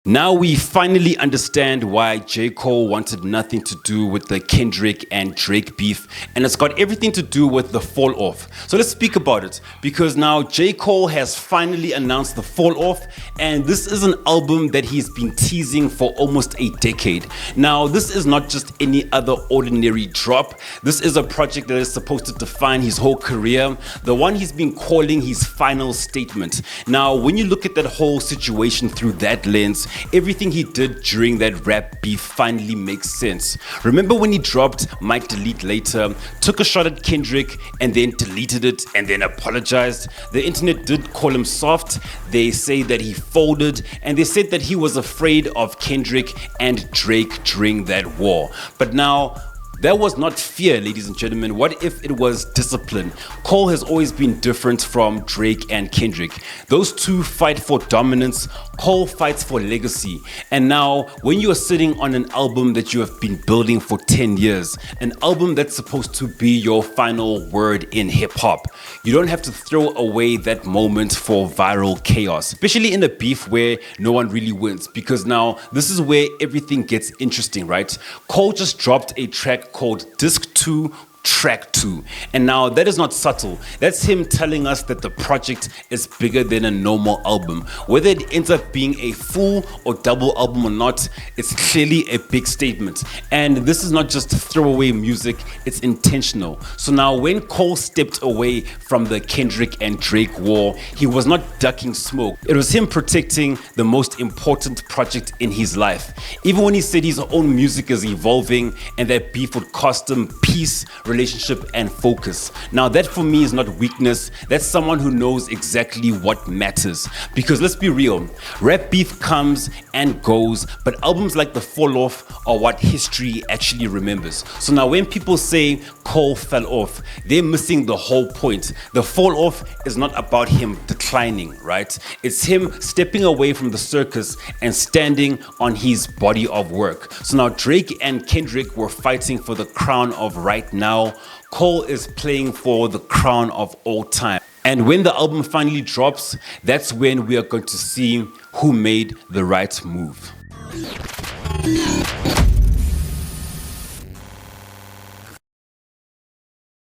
Now we finally understand why J. Cole wanted nothing to do with the Kendrick and Drake beef, and it's got everything to do with the fall off. So let's speak about it, because now J. Cole has finally announced the fall off, and this is an album that he's been teasing for almost a decade. Now this is not just any other ordinary drop. This is a project that is supposed to define his whole career, the one he's been calling his final statement. Now when you look at that whole situation through that lens, everything he did during that rap beef finally makes sense. Remember when he dropped Might Delete Later, took a shot at Kendrick and then deleted it and then apologized? The internet did call him soft. They say that he folded, and they said that he was afraid of Kendrick and Drake during that war. But now, that was not fear, ladies and gentlemen. What if it was discipline? Cole has always been different from Drake and Kendrick. Those two fight for dominance. Cole fights for legacy. And now, when you are sitting on an album that you have been building for 10 years, an album that's supposed to be your final word in hip hop, you don't have to throw away that moment for viral chaos, especially in a beef where no one really wins, because now this is where everything gets interesting, right? Cole just dropped a track called Disc 2 Track 2, and now that is not subtle. That's him telling us that the project is bigger than a normal album. Whether it ends up being a full or double album or not, it's clearly a big statement. And this is not just throwaway music, it's intentional. So now when Cole stepped away from the Kendrick and Drake war, he was not ducking smoke. It was him protecting the most important project in his life. Even when he said his own music is evolving and that beef would cost him peace, relationship and focus. Now that for me is not weakness, that's someone who knows exactly what matters. Because let's be real, rap beef comes and goes, but albums like The Fall Off are what history actually remembers. So now when people say Cole fell off, they're missing the whole point. The fall off is not about him declining, right? It's him stepping away from the circus and standing on his body of work. So now Drake and Kendrick were fighting for the crown of right now. Cole is playing for the crown of all time. And when the album finally drops, that's when we are going to see who made the right move.